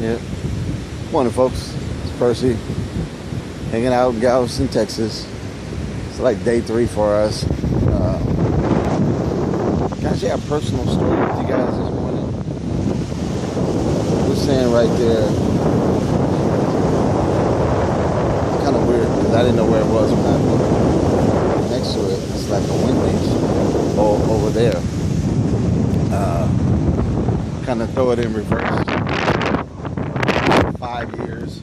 Yeah. Morning, folks. It's Percy, hanging out in Galveston, Texas. It's like day 3 for us. Can I share a personal story with you guys this morning? This saying right there, it's kind of weird because I didn't know where it was when I looked next to it. It's like a Wendy's over there. Kind of throw it in reverse. 5 years,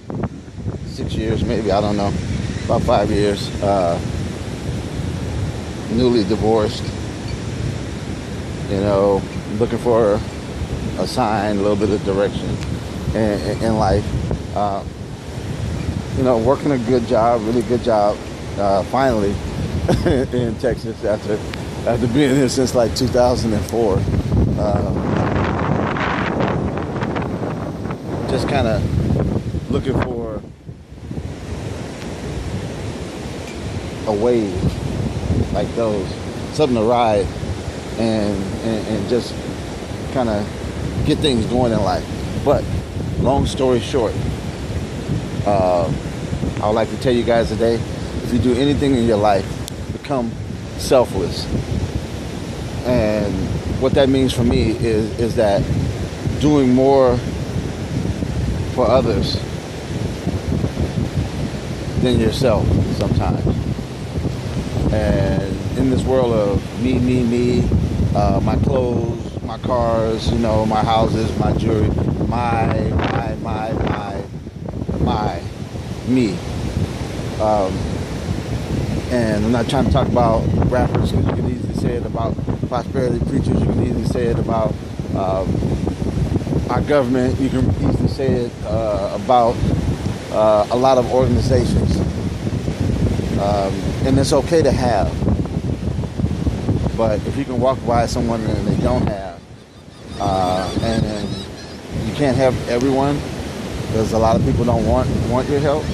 6 years maybe, I don't know. About 5 years. Newly divorced. Looking for a sign, a little bit of direction in life. Working a good job, really good job, finally, in Texas after being here since like 2004. Just kind of looking for a wave like those, something to ride and just kind of get things going in life. But long story short, I would like to tell you guys today, if you do anything in your life, become selfless. And what that means for me is that doing more for others than yourself sometimes. And in this world of me, my clothes, my cars, my houses, my jewelry, me. And I'm not trying to talk about rappers, because you can easily say it about prosperity preachers. You can easily say it about our government. You can easily say it about a lot of organizations. And it's okay to have. But if you can walk by someone and they don't have, and you can't help everyone, because a lot of people don't want your help,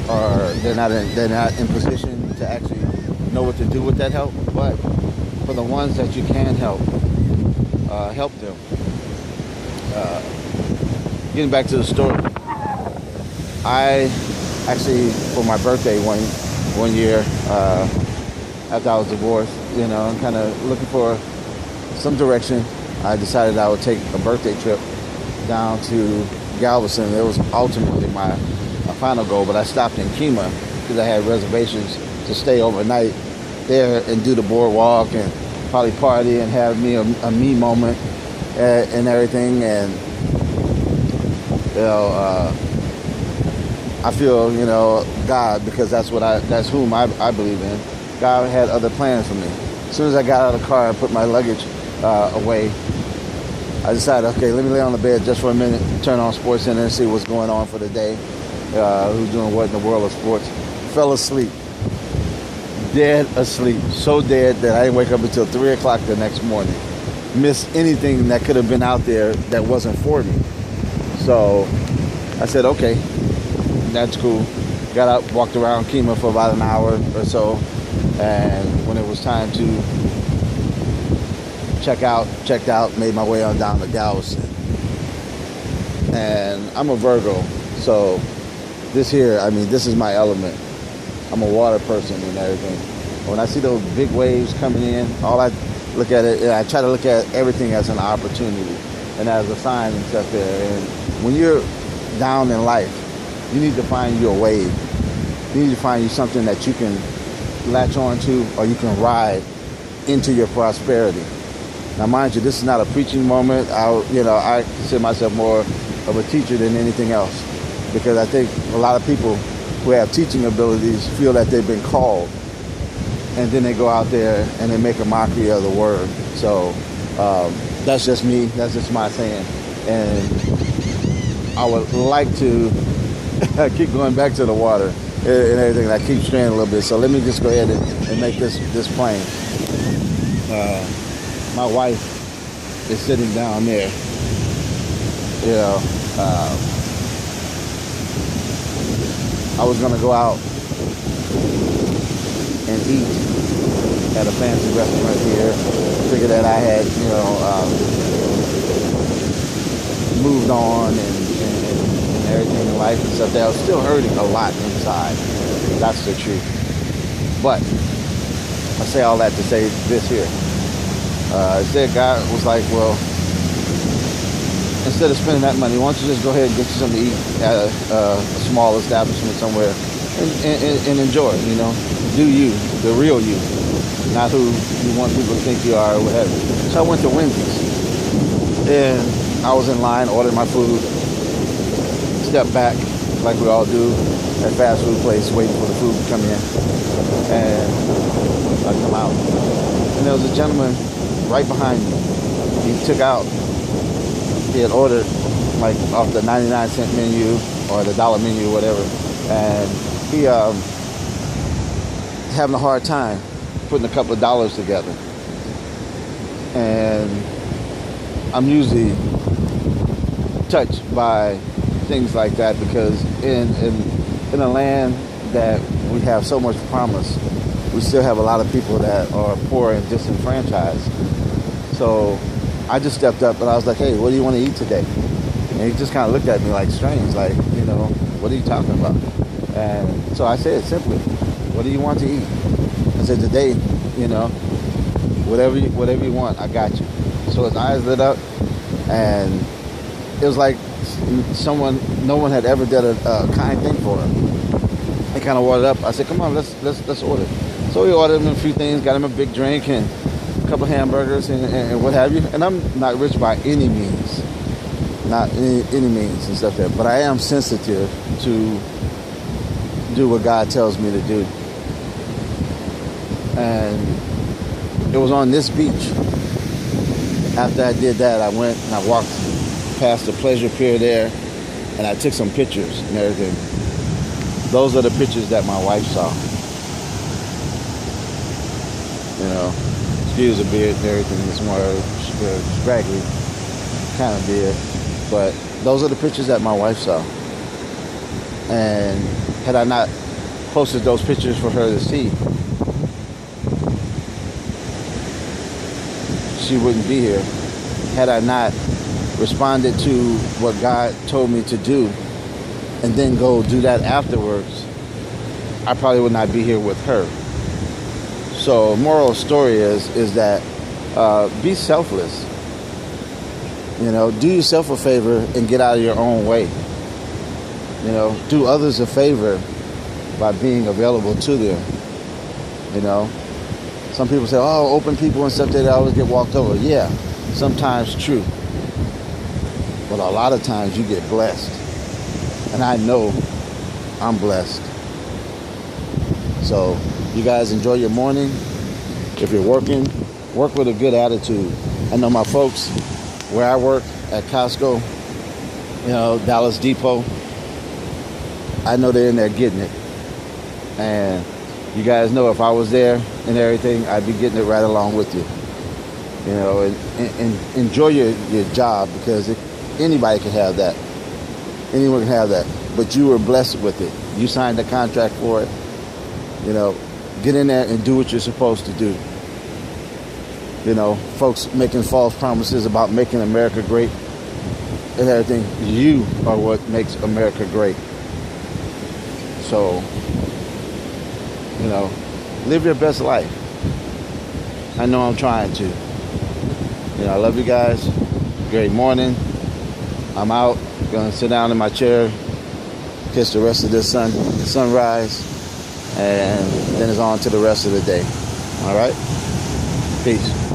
or they're not in position to actually know what to do with that help. But for the ones that you can help them. Getting back to the story, I actually, for my birthday one year, after I was divorced, I'm kind of looking for some direction. I decided I would take a birthday trip down to Galveston. It was ultimately my final goal, but I stopped in Kemah because I had reservations to stay overnight there and do the boardwalk and probably party and have me a me moment and everything. And I feel God, because that's whom I believe in. God had other plans for me. As soon as I got out of the car and put my luggage away, I decided, okay, let me lay on the bed just for a minute, turn on SportsCenter and see what's going on for the day, who's doing what in the world of sports. Fell asleep. Dead asleep. So dead that I didn't wake up until 3 o'clock the next morning. Missed anything that could have been out there that wasn't for me. So I said, okay, that's cool. Got up, walked around Kemah for about an hour or so. And when it was time to checked out, made my way on down to Galveston. And I'm a Virgo, so this is my element. I'm a water person and everything. When I see those big waves coming in, all I look at it, I try to look at everything as an opportunity and as a sign and stuff there. And when you're down in life, you need to find you a wave. You need to find you something that you can latch on to, or you can ride into your prosperity. Now, mind you, this is not a preaching moment. I consider myself more of a teacher than anything else, because I think a lot of people who have teaching abilities feel that they've been called, and then they go out there and they make a mockery of the word. So that's just me. That's just my saying. And I would like to keep going back to the water and everything. I keep straying a little bit. So let me just go ahead and make this plain. My wife is sitting down there. I was going to go out and eat at a fancy restaurant here. Figured that I had, moved on and life and stuff, that I was still hurting a lot inside. That's the truth. But I say all that to say this here. Said God was like, well, instead of spending that money, why don't you just go ahead and get you something to eat at a small establishment somewhere and enjoy, do you, the real you, not who you want people to think you are or whatever. So I went to Wendy's and I was in line, ordered my food, stepped back like we all do at fast food place, waiting for the food to come in, and I come out. And there was a gentleman right behind me. He took out, he had ordered like off the 99-cent menu or the dollar menu or whatever, and he having a hard time putting a couple of dollars together. And I'm usually touched by things like that because in a land that we have so much promise, we still have a lot of people that are poor and disenfranchised. So I just stepped up and I was like, hey, what do you want to eat today? And he just kind of looked at me like strange, like, what are you talking about? And so I said simply, what do you want to eat? I said, today, whatever you want, I got you. So his eyes lit up, and it was like no one had ever done a kind thing for him. He kind of ordered up. I said, come on, let's order. So we ordered him a few things, got him a big drink and a couple of hamburgers and what have you. And I'm not rich by any means, not any means and stuff there, but I am sensitive to do what God tells me to do. And it was on this beach. After I did that, I went and I walked past the pleasure pier there, and I took some pictures and everything. Those are the pictures that my wife saw. Excuse the beard and everything. It's more scraggly kind of beard. But those are the pictures that my wife saw. And had I not posted those pictures for her to see, she wouldn't be here. Had I not responded to what God told me to do and then go do that afterwards, I probably would not be here with her. So moral of the story is that be selfless. Do yourself a favor and get out of your own way. Do others a favor by being available to them. Some people say, oh, open people and stuff, they always get walked over. Yeah, sometimes true. But a lot of times you get blessed. And I know I'm blessed. So you guys enjoy your morning. If you're working, work with a good attitude. I know my folks where I work at Costco, Dallas Depot, I know they're in there getting it. And you guys know if I was there and everything, I'd be getting it right along with you. And enjoy your job, because anybody can have that. Anyone can have that. But you were blessed with it. You signed a contract for it. Get in there and do what you're supposed to do. Folks making false promises about making America great and everything. You are what makes America great. So, live your best life. I know I'm trying to. I love you guys. Great morning. I'm out. Gonna sit down in my chair, kiss the rest of this sunrise, and then it's on to the rest of the day. All right? Peace.